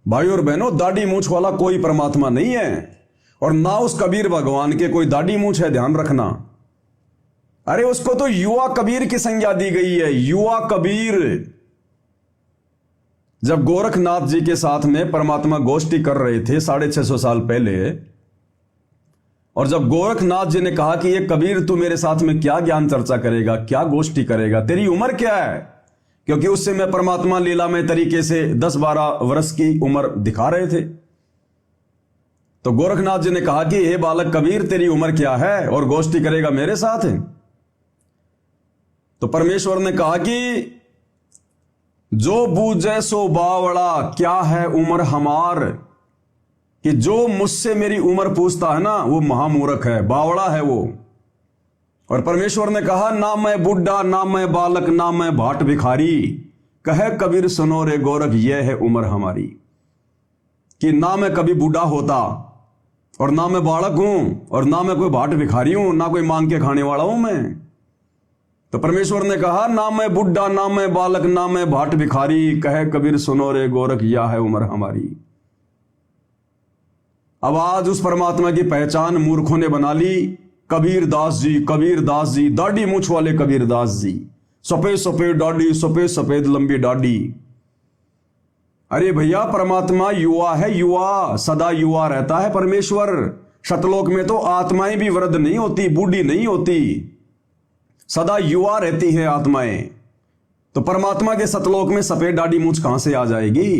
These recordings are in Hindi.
भाई और बहनों, दाढ़ी मूछ वाला कोई परमात्मा नहीं है और ना उस कबीर भगवान के कोई दाढ़ी मूछ है, ध्यान रखना। अरे उसको तो युवा कबीर की संज्ञा दी गई है, युवा कबीर। जब गोरखनाथ जी के साथ में परमात्मा गोष्ठी कर रहे थे 650 साल पहले, और जब गोरखनाथ जी ने कहा कि ये कबीर तू मेरे साथ में क्या ज्ञान चर्चा करेगा, क्या गोष्ठी करेगा, तेरी उम्र क्या है, क्योंकि उससे मैं परमात्मा लीलामय तरीके से 10-12 वर्ष की उम्र दिखा रहे थे। तो गोरखनाथ जी ने कहा कि हे बालक कबीर तेरी उम्र क्या है और गोष्ठी करेगा मेरे साथ है। तो परमेश्वर ने कहा कि जो बूझे सो बावड़ा, क्या है उम्र हमार, कि जो मुझसे मेरी उम्र पूछता है ना वो महामूर्ख है, बावड़ा है वो। और परमेश्वर ने कहा ना मैं बुढ़ा ना मैं बालक ना मैं भाट भिखारी, कहे कबीर सुनो रे गोरख यह है उम्र हमारी। कि ना मैं कभी बूढ़ा होता और ना मैं बालक हूं और ना मैं कोई भाट भिखारी हूं, ना कोई मांग के खाने वाला हूं मैं। तो परमेश्वर ने कहा ना मैं बुढ़ा ना मैं बालक ना मैं भाट भिखारी, कहे कबीर सुनो रे गोरख यह है उम्र हमारी। अब आज उस परमात्मा की पहचान मूर्खों ने बना ली। कबीरदास जी, दाढ़ी मूछ वाले कबीरदास जी, सफेद सफेद दाढ़ी, सफेद सफेद लंबी दाढ़ी। अरे भैया परमात्मा युवा है, युवा, सदा युवा रहता है परमेश्वर। शतलोक में तो आत्माएं भी वृद्ध नहीं होती, बूढ़ी नहीं होती, सदा युवा रहती है आत्माएं। तो परमात्मा के सतलोक में सफेद दाढ़ी मूछ कहां से आ जाएगी?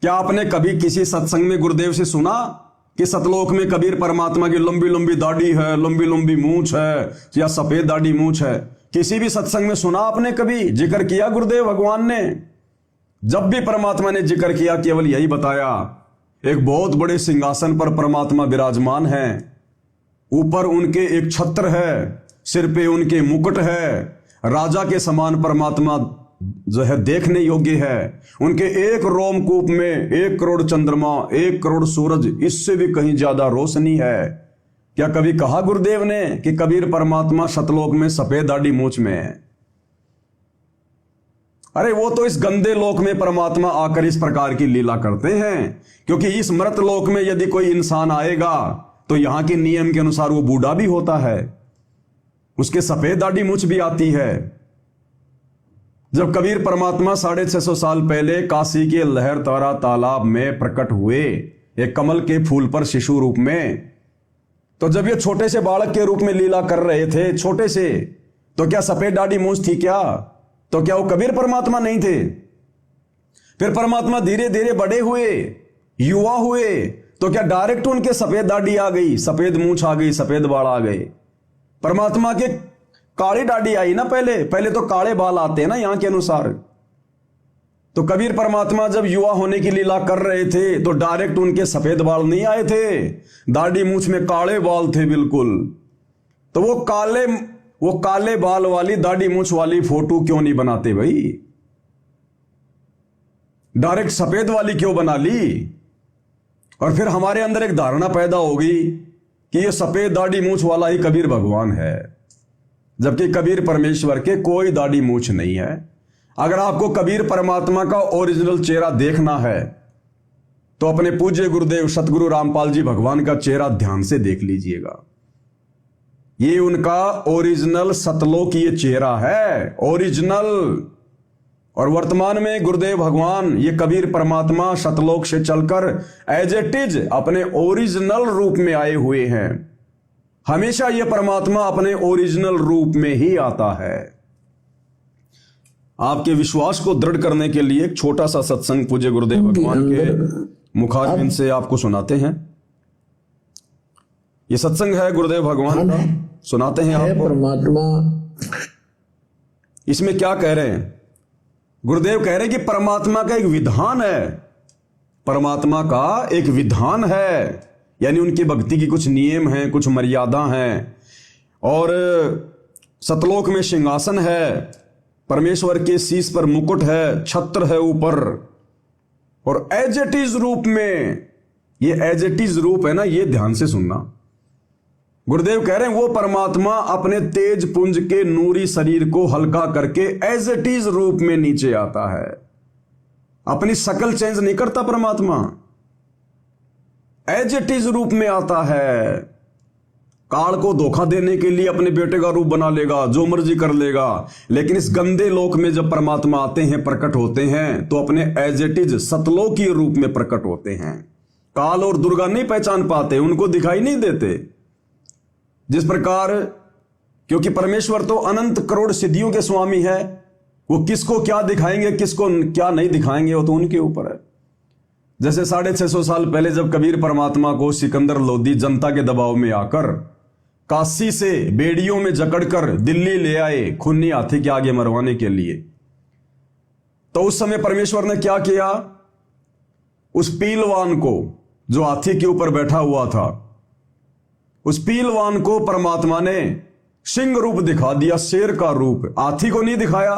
क्या आपने कभी किसी सत्संग में गुरुदेव से सुना कि सतलोक में कबीर परमात्मा की लंबी लंबी दाढ़ी है, लंबी लंबी मूछ है या सफेद दाढ़ी मूछ है? किसी भी सत्संग में सुना आपने कभी? जिक्र किया गुरुदेव भगवान ने? जब भी परमात्मा ने जिक्र किया केवल यही बताया, एक बहुत बड़े सिंहासन पर परमात्मा विराजमान है, ऊपर उनके एक छत्र है, सिर पे उनके मुकुट है, राजा के समान परमात्मा जो है देखने योग्य है। उनके एक रोमकूप में 1 करोड़ चंद्रमा, 1 करोड़ सूरज, इससे भी कहीं ज्यादा रोशनी है। क्या कभी कहा गुरुदेव ने कि कबीर परमात्मा सतलोक में सफेद दाढ़ी मूछ में है? अरे वो तो इस गंदे लोक में परमात्मा आकर इस प्रकार की लीला करते हैं, क्योंकि इस मृत लोक में यदि कोई इंसान आएगा तो यहां के नियम के अनुसार वो बूढ़ा भी होता है, उसके सफेद दाढ़ी मूछ भी आती है। जब कबीर परमात्मा 650 साल पहले काशी के लहरतारा तालाब में प्रकट हुए एक कमल के फूल पर शिशु रूप में, तो जब ये छोटे से बालक के रूप में लीला कर रहे थे, छोटे से, तो क्या सफेद दाढ़ी मूछ थी क्या? तो क्या वो कबीर परमात्मा नहीं थे? फिर परमात्मा धीरे धीरे बड़े हुए, युवा हुए, तो क्या डायरेक्ट उनके सफेद दाढ़ी आ गई, सफेद मूछ आ गई, सफेद बाल आ गए? परमात्मा के काली दाढ़ी आई ना, पहले तो काले बाल आते हैं ना यहां के अनुसार। तो कबीर परमात्मा जब युवा होने की लीला कर रहे थे तो डायरेक्ट उनके सफेद बाल नहीं आए थे, दाढ़ी मूछ में काले बाल थे बिल्कुल। तो वो काले बाल वाली दाढ़ी मूछ वाली फोटो क्यों नहीं बनाते भाई? डायरेक्ट सफेद वाली क्यों बना ली? और फिर हमारे अंदर एक धारणा पैदा हो गई कि ये सफेद दाढ़ी मूछ वाला ही कबीर भगवान है, जबकि कबीर परमेश्वर के कोई दाढ़ी मूछ नहीं है। अगर आपको कबीर परमात्मा का ओरिजिनल चेहरा देखना है तो अपने पूज्य गुरुदेव सतगुरु रामपाल जी भगवान का चेहरा ध्यान से देख लीजिएगा। ये उनका ओरिजिनल सतलोकीय चेहरा है, ओरिजिनल। और वर्तमान में गुरुदेव भगवान ये कबीर परमात्मा सतलोक से चलकर एज इट इज अपने ओरिजिनल रूप में आए हुए हैं। हमेशा ये परमात्मा अपने ओरिजिनल रूप में ही आता है। आपके विश्वास को दृढ़ करने के लिए एक छोटा सा सत्संग पूज्य गुरुदेव भगवान के मुखारबिंद से आपको सुनाते हैं। ये सत्संग है गुरुदेव भगवान का, सुनाते हैं आपको। परमात्मा इसमें क्या कह रहे हैं? गुरुदेव कह रहे हैं कि परमात्मा का एक विधान है, परमात्मा का एक विधान है, यानी उनकी भक्ति की कुछ नियम हैं, कुछ मर्यादा हैं। और सतलोक में सिंहासन है, परमेश्वर के शीश पर मुकुट है, छत्र है ऊपर, और एज इट इज रूप में, ये एज इट इज रूप है ना, ये ध्यान से सुनना। गुरुदेव कह रहे हैं वो परमात्मा अपने तेज पुंज के नूरी शरीर को हल्का करके एज इट इज रूप में नीचे आता है। अपनी शक्ल चेंज नहीं करता परमात्मा, एज इट इज रूप में आता है। काल को धोखा देने के लिए अपने बेटे का रूप बना लेगा, जो मर्जी कर लेगा, लेकिन इस गंदे लोक में जब परमात्मा आते हैं, प्रकट होते हैं, तो अपने एज इट इज सतलोकी रूप में प्रकट होते हैं। काल और दुर्गा नहीं पहचान पाते, उनको दिखाई नहीं देते। जिस प्रकार, क्योंकि परमेश्वर तो अनंत करोड़ सिद्धियों के स्वामी है, वो किसको क्या दिखाएंगे, किसको क्या नहीं दिखाएंगे, वो तो उनके ऊपर है। जैसे 650 साल पहले जब कबीर परमात्मा को सिकंदर लोधी जनता के दबाव में आकर काशी से बेड़ियों में जकड़कर दिल्ली ले आए खूनी हाथी के आगे मरवाने के लिए, तो उस समय परमेश्वर ने क्या किया, उस पीलवान को जो हाथी के ऊपर बैठा हुआ था, उस पीलवान को परमात्मा ने सिंह रूप दिखा दिया, शेर का रूप। हाथी को नहीं दिखाया,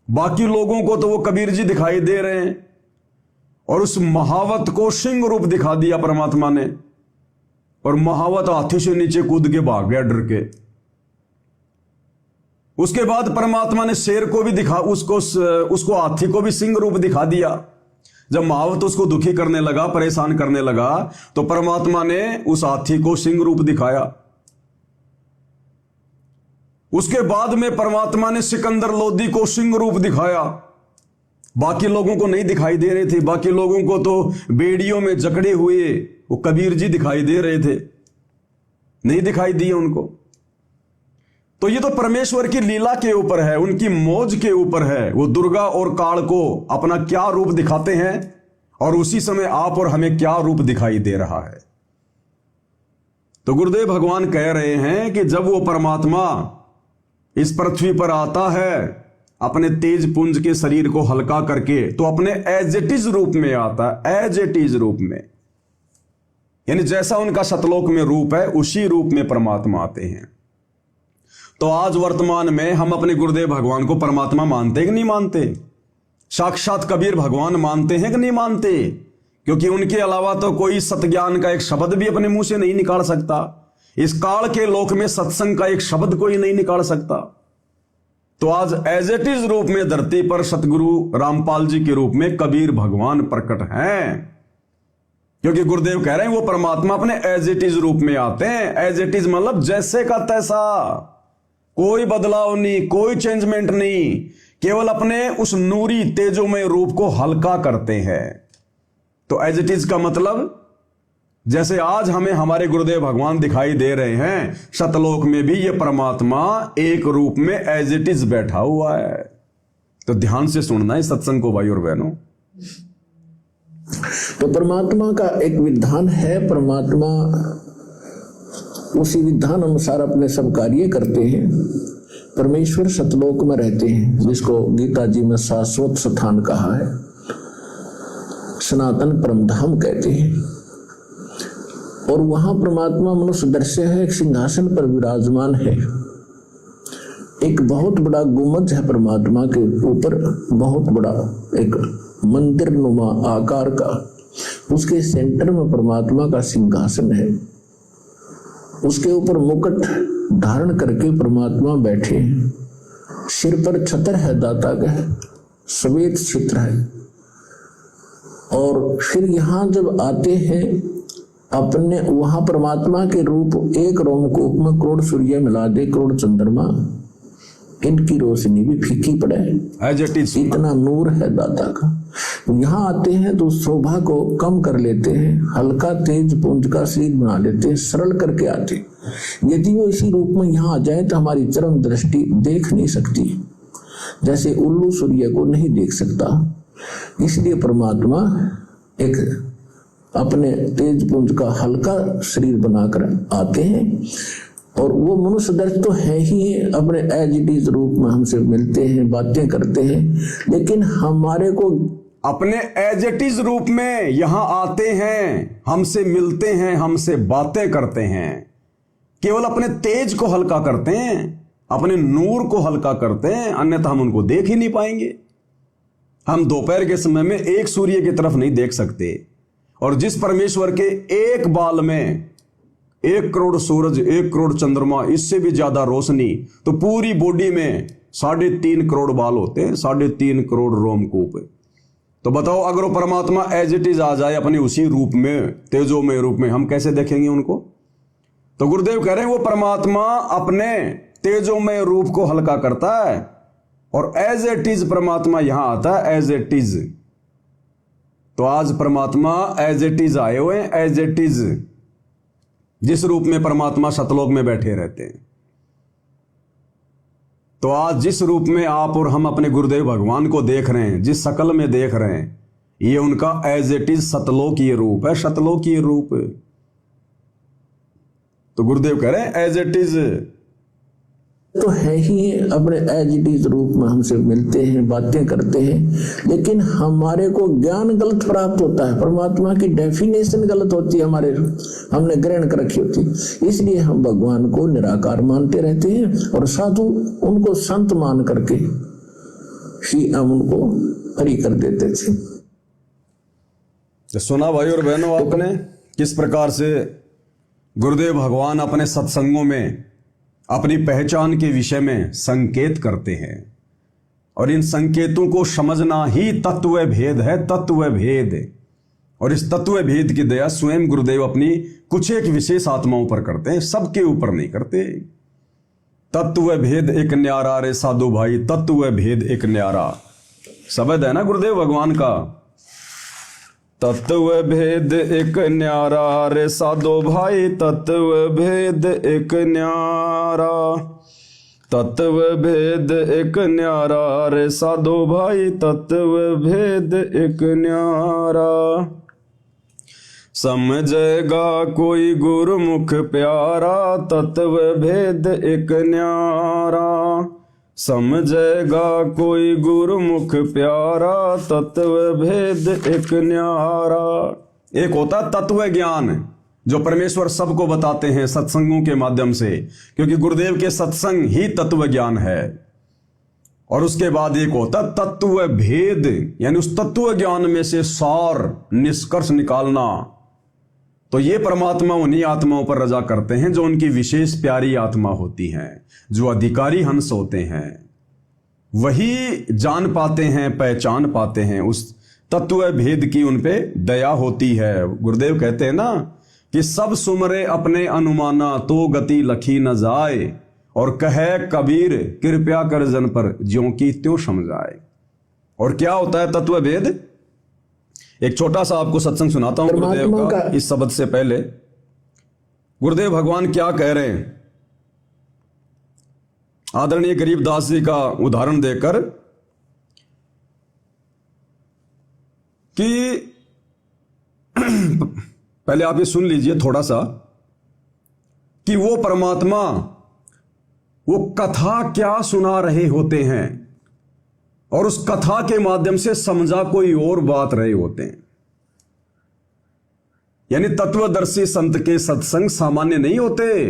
बाकी लोगों को तो वो कबीर जी दिखाई दे रहे हैं, और उस महावत को सिंह रूप दिखा दिया परमात्मा ने, और महावत हाथी से नीचे कूद के भाग गया डर के। उसके बाद परमात्मा ने शेर को भी दिखा, उसको हाथी को भी सिंह रूप दिखा दिया। जब महावत उसको दुखी करने लगा, परेशान करने लगा, तो परमात्मा ने उस हाथी को सिंह रूप दिखाया। उसके बाद में परमात्मा ने सिकंदर लोधी को सिंह रूप दिखाया। बाकी लोगों को नहीं दिखाई दे रहे थे, बाकी लोगों को तो बेड़ियों में जकड़े हुए वो कबीर जी दिखाई दे रहे थे, नहीं दिखाई दिए उनको। तो ये तो परमेश्वर की लीला के ऊपर है, उनकी मौज के ऊपर है। वो दुर्गा और काल को अपना क्या रूप दिखाते हैं, और उसी समय आप और हमें क्या रूप दिखाई दे रहा है। तो गुरुदेव भगवान कह रहे हैं कि जब वो परमात्मा इस पृथ्वी पर आता है अपने तेज पुंज के शरीर को हल्का करके, तो अपने एज इट इज रूप में आता है, एज इट इज रूप में, यानी जैसा उनका सतलोक में रूप है उसी रूप में परमात्मा आते हैं। तो आज वर्तमान में हम अपने गुरुदेव भगवान को परमात्मा मानते हैं कि नहीं मानते? साक्षात कबीर भगवान मानते हैं कि नहीं मानते? क्योंकि उनके अलावा तो कोई सतज्ञान का एक शब्द भी अपने मुंह से नहीं निकाल सकता। इस काल के लोक में सत्संग का एक शब्द कोई नहीं निकाल सकता। तो आज एज इट इज रूप में धरती पर सतगुरु रामपाल जी के रूप में कबीर भगवान प्रकट हैं, क्योंकि गुरुदेव कह रहे हैं वो परमात्मा अपने एज इट इज रूप में आते हैं। एज इट इज मतलब जैसे का तैसा, कोई बदलाव नहीं, कोई चेंजमेंट नहीं, केवल अपने उस नूरी तेजोमय रूप को हल्का करते हैं। तो एज इट इज का मतलब जैसे आज हमें हमारे गुरुदेव भगवान दिखाई दे रहे हैं, सतलोक में भी ये परमात्मा एक रूप में एज इट इज बैठा हुआ है। तो ध्यान से सुनना है सत्संग को भाई और बहनों। तो परमात्मा का एक विधान है, परमात्मा उसी विधान अनुसार अपने सब कार्य करते हैं। परमेश्वर सतलोक में रहते हैं, जिसको गीता जी में शाश्वत स्थान कहा है, सनातन परमधाम कहते हैं। और वहां परमात्मा मनुष्य दृश्य है, एक सिंहासन पर विराजमान है। एक बहुत बड़ा गुम्बद है परमात्मा के ऊपर, बहुत बड़ा एक मंदिर नुमा आकार का, उसके सेंटर में परमात्मा का सिंहासन है। उसके ऊपर मुकुट धारण करके परमात्मा बैठे हैं। सिर पर छत्र है दाता का, श्वेत चित्र है। और फिर यहाँ जब आते हैं अपने, वहां परमात्मा के रूप एक रोमकूप में करोड़ सूर्य मिला दे, करोड़ चंद्रमा, इनकी रोशनी भी फीकी पड़े, इतना नूर है दाता का। यहाँ आते हैं तो शोभा को कम कर लेते हैं, हल्का तेज पुंज का शरीर बना लेते हैं, सरल करके आते हैं। यदि वो इसी रूप में यहाँ आ जाए तो हमारी चरम दृष्टि देख नहीं सकती, जैसे उल्लू सूर्य को नहीं देख सकता। इसलिए परमात्मा एक अपने तेज पुंज का हल्का शरीर बनाकर आते हैं, और वो मनुष्य दर्श तो है ही, अपने एज इट इज रूप में हमसे मिलते हैं, बातें करते हैं, लेकिन हमारे को अपने एज इट इज रूप में यहां आते हैं, हमसे मिलते हैं, हमसे बातें करते हैं, केवल अपने तेज को हल्का करते हैं, अपने नूर को हल्का करते हैं, अन्यथा हम उनको देख ही नहीं पाएंगे। हम दोपहर के समय में एक सूर्य की तरफ नहीं देख सकते, और जिस परमेश्वर के एक बाल में 1 करोड़ सूरज, 1 करोड़ चंद्रमा, इससे भी ज्यादा रोशनी, तो पूरी बॉडी में 3.5 करोड़ बाल होते हैं, 3.5 करोड़ रोमकूप। तो बताओ, अगर वो परमात्मा एज इट इज आ जाए अपने उसी रूप में, तेजोमय रूप में, हम कैसे देखेंगे उनको? तो गुरुदेव कह रहे हैं वो परमात्मा अपने तेजोमय रूप को हल्का करता है और एज इट इज परमात्मा यहां आता है, एज इट इज। तो आज परमात्मा एज इट इज आए हुए हैं, एज इट इज, जिस रूप में परमात्मा सतलोक में बैठे रहते हैं। तो आज जिस रूप में आप और हम अपने गुरुदेव भगवान को देख रहे हैं, जिस शकल में देख रहे हैं, ये उनका एज इट इज सतलोकीय रूप है, सतलोकीय रूप। तो गुरुदेव कह रहे हैं एज इट इज तो है ही, अपने एज इट इज रूप में हमसे मिलते हैं, बातें करते हैं, लेकिन हमारे को ज्ञान गलत प्राप्त होता है, परमात्मा की डेफिनेशन गलत होती है, हमारे हमने ग्रहण कर रखी होती है। इसलिए हम भगवान को निराकार मानते रहते हैं और साधु उनको संत मान करके ही हम उनको हरि कर देते थे। तो सुना भाई और बहनों आपने किस प्रकार से गुरुदेव भगवान अपने सत्संगों में अपनी पहचान के विषय में संकेत करते हैं, और इन संकेतों को समझना ही तत्व भेद है, तत्व भेद। और इस तत्व भेद की दया स्वयं गुरुदेव अपनी कुछ एक विशेष आत्माओं पर करते हैं, सबके ऊपर नहीं करते। तत्व भेद एक न्यारा रे साधु भाई, तत्व भेद एक न्यारा शब्द है ना गुरुदेव भगवान का। तत्व भेद एक न्यारा रे साधो भाई, तत्व भेद एक न्यारा, तत्व भेद एक न्यारा रे साधो भाई, तत्व भेद एक न्यारा। समझेगा कोई गुरुमुख प्यारा, तत्व भेद एक न्यारा। समझेगा कोई गुरुमुख प्यारा, तत्व भेद एक न्यारा। एक होता तत्व ज्ञान जो परमेश्वर सबको बताते हैं सत्संगों के माध्यम से, क्योंकि गुरुदेव के सत्संग ही तत्व ज्ञान है। और उसके बाद एक होता तत्व भेद, यानी उस तत्व ज्ञान में से सार निष्कर्ष निकालना। तो ये परमात्मा उन्हीं आत्माओं पर रजा करते हैं जो उनकी विशेष प्यारी आत्मा होती हैं, जो अधिकारी हंस होते हैं। वही जान पाते हैं, पहचान पाते हैं, उस तत्व भेद की उन पे दया होती है। गुरुदेव कहते हैं ना कि सब सुमरे अपने अनुमाना, तो गति लखी न जाए, और कहे कबीर कृपया कर जन पर, ज्यों की त्यों समझाए। और क्या होता है तत्व भेद? एक छोटा सा आपको सत्संग सुनाता हूं गुरुदेव का। इस शब्द से पहले गुरुदेव भगवान क्या कह रहे हैं, आदरणीय गरीबदास जी का उदाहरण देकर, कि पहले आप ये सुन लीजिए थोड़ा सा, कि वो परमात्मा वो कथा क्या सुना रहे होते हैं, और उस कथा के माध्यम से समझा कोई और बात रहे होते हैं। यानी तत्वदर्शी संत के सत्संग सामान्य नहीं होते।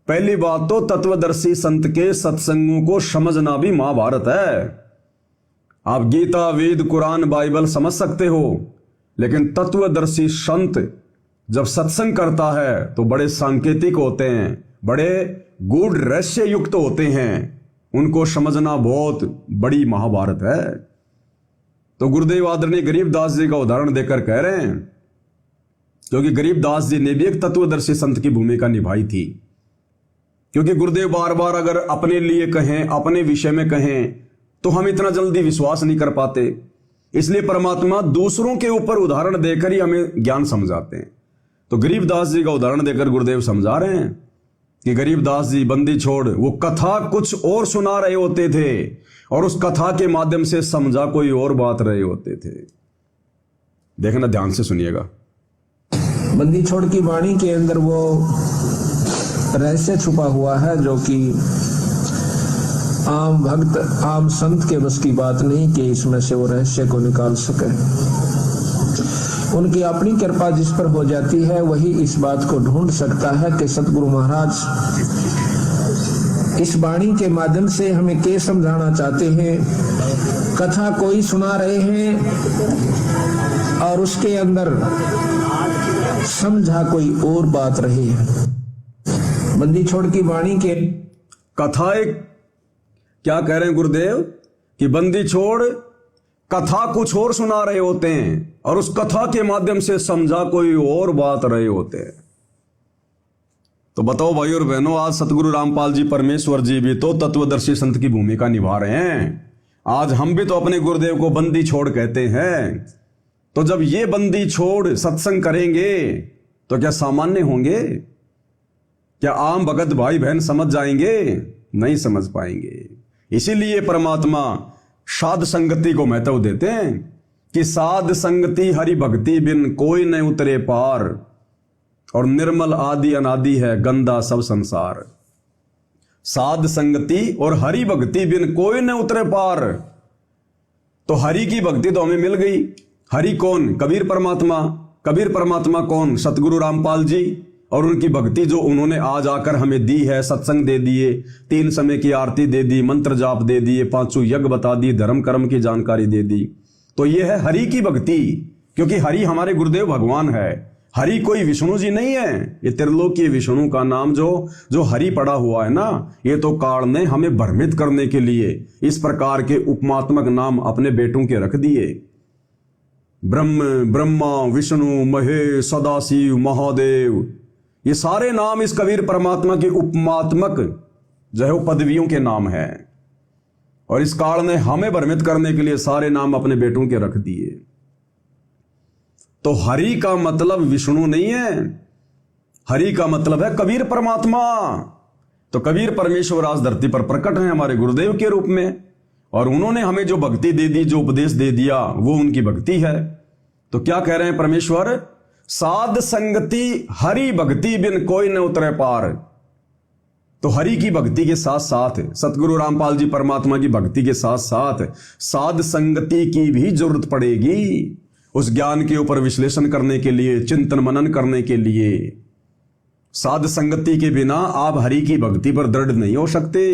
पहली बात तो तत्वदर्शी संत के सत्संगों को समझना भी महाभारत है। आप गीता, वेद, कुरान, बाइबल समझ सकते हो, लेकिन तत्वदर्शी संत जब सत्संग करता है तो बड़े सांकेतिक होते हैं, बड़े गूढ़ रहस्य युक्त होते हैं। उनको समझना बहुत बड़ी महाभारत है। तो गुरुदेव आदरणीय गरीबदास जी का उदाहरण देकर कह रहे हैं, क्योंकि गरीबदास जी ने भी एक तत्वदर्शी संत की भूमिका निभाई थी। क्योंकि गुरुदेव बार बार अगर अपने लिए कहें, अपने विषय में कहें, तो हम इतना जल्दी विश्वास नहीं कर पाते। इसलिए परमात्मा दूसरों के ऊपर उदाहरण देकर ही हमें ज्ञान समझाते हैं। तो गरीबदास जी का उदाहरण देकर गुरुदेव समझा रहे हैं कि गरीबदास जी बंदी छोड़ वो कथा कुछ और सुना रहे होते थे, और उस कथा के माध्यम से समझा कोई और बात रहे होते थे। देखना, ध्यान से सुनिएगा। बंदी छोड़ की वाणी के अंदर वो रहस्य छुपा हुआ है, जो कि आम भक्त, आम संत के बस की बात नहीं कि इसमें से वो रहस्य को निकाल सके। उनकी अपनी कृपा जिस पर हो जाती है, वही इस बात को ढूंढ सकता है कि सतगुरु महाराज इस वाणी के माध्यम से हमें क्या समझाना चाहते हैं। कथा कोई सुना रहे हैं और उसके अंदर समझा कोई और बात रही है। बंदी छोड़ की वाणी के कथा एक क्या कह रहे हैं गुरुदेव कि बंदी छोड़ कथा कुछ और सुना रहे होते हैं और उस कथा के माध्यम से समझा कोई और बात रहे होते हैं। तो बताओ भाई और बहनों, आज सतगुरु रामपाल जी परमेश्वर जी भी तो तत्वदर्शी संत की भूमिका निभा रहे हैं। आज हम भी तो अपने गुरुदेव को बंदी छोड़ कहते हैं। तो जब ये बंदी छोड़ सत्संग करेंगे तो क्या सामान्य होंगे? क्या आम भगत भाई बहन समझ जाएंगे? नहीं समझ पाएंगे। इसीलिए परमात्मा साध संगति को महत्व देते हैं कि साध संगति हरि भक्ति बिन कोई न उतरे पार, और निर्मल आदि अनादि है गंदा सब संसार। साध संगति और हरि भक्ति बिन कोई न उतरे पार। तो हरि की भक्ति तो हमें मिल गई। हरि कौन? कबीर परमात्मा। कबीर परमात्मा कौन? सतगुरु रामपाल जी। और उनकी भक्ति जो उन्होंने आज आकर हमें दी है, सत्संग दे दिए, 3 समय की आरती दे दी, मंत्र जाप दे दिए, 5 यज्ञ बता दी, धर्म कर्म की जानकारी दे दी। तो यह है हरि की भक्ति, क्योंकि हरि हमारे गुरुदेव भगवान है। हरि कोई विष्णु जी नहीं है। ये त्रिलोकीय विष्णु का नाम जो हरि पड़ा हुआ है ना, ये तो काल ने हमें भ्रमित करने के लिए इस प्रकार के उपमात्मक नाम अपने बेटों के रख दिए। ब्रह्म, ब्रह्मा, विष्णु, महेश, सदाशिव, महादेव, ये सारे नाम इस कबीर परमात्मा के उपमात्मक जो है वो पदवियों के नाम है। और इस काल ने हमें भ्रमित करने के लिए सारे नाम अपने बेटों के रख दिए। तो हरि का मतलब विष्णु नहीं है, हरि का मतलब है कबीर परमात्मा। तो कबीर परमेश्वर आज धरती पर प्रकट हैं हमारे गुरुदेव के रूप में, और उन्होंने हमें जो भक्ति दे दी, जो उपदेश दे दिया, वो उनकी भक्ति है। तो क्या कह रहे हैं परमेश्वर? साध संगति हरि भक्ति बिन कोई न उतरे पार। तो हरि की भक्ति के साथ साथ, सतगुरु रामपाल जी परमात्मा की भक्ति के साथ साथ साध संगति की भी जरूरत पड़ेगी। उस ज्ञान के ऊपर विश्लेषण करने के लिए, चिंतन मनन करने के लिए। साध संगति के बिना आप हरि की भक्ति पर दृढ़ नहीं हो सकते।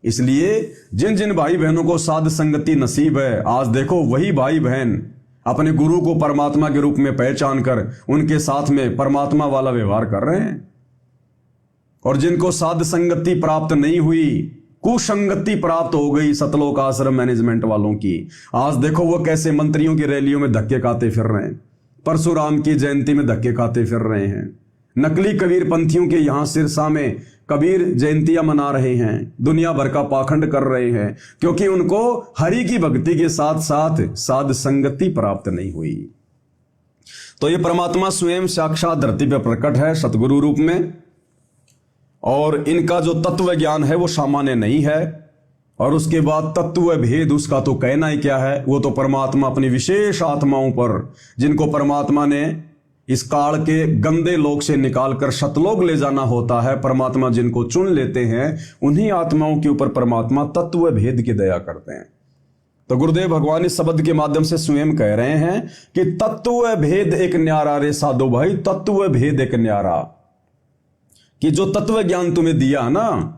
इसलिए जिन जिन भाई बहनों को साध संगति नसीब है, आज देखो वही भाई बहन अपने गुरु को परमात्मा के रूप में पहचान कर उनके साथ में परमात्मा वाला व्यवहार कर रहे हैं। और जिनको साध संगति प्राप्त नहीं हुई, कुसंगति प्राप्त हो गई सतलोक आश्रम मैनेजमेंट वालों की, आज देखो वो कैसे मंत्रियों की रैलियों में धक्के खाते फिर रहे हैं, परशुराम की जयंती में धक्के खाते फिर रहे हैं, नकली कबीर पंथियों के यहां सिरसा में कबीर जयंतियां मना रहे हैं, दुनिया भर का पाखंड कर रहे हैं, क्योंकि उनको हरि की भक्ति के साथ साथ साध संगति प्राप्त नहीं हुई। तो ये परमात्मा स्वयं साक्षात धरती पर प्रकट है सतगुरु रूप में, और इनका जो तत्व ज्ञान है वो सामान्य नहीं है। और उसके बाद तत्व भेद उसका तो कहना ही क्या है। वो तो परमात्मा अपनी विशेष आत्माओं पर, जिनको परमात्मा ने इस काल के गंदे लोक से निकालकर सतलोक ले जाना होता है, परमात्मा जिनको चुन लेते हैं, उन्हीं आत्माओं के ऊपर परमात्मा तत्व भेद की दया करते हैं। तो गुरुदेव भगवान इस शब्द के माध्यम से स्वयं कह रहे हैं कि तत्व भेद एक न्यारा रे साधो भाई, तत्व भेद एक न्यारा। कि जो तत्व ज्ञान तुम्हें दिया ना,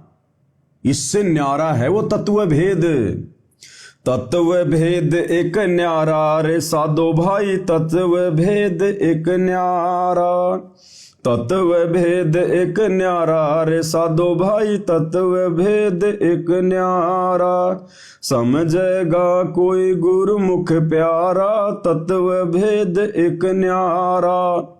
इससे न्यारा है वो तत्व भेद। तत्व भेद एक न्यारा रे साधो भाई, तत्व भेद एक न्यारा। तत्व भेद एक न्यारा रे साधो भाई, तत्व भेद एक न्यारा। समझेगा कोई गुरुमुख प्यारा, तत्व भेद एक न्यारा।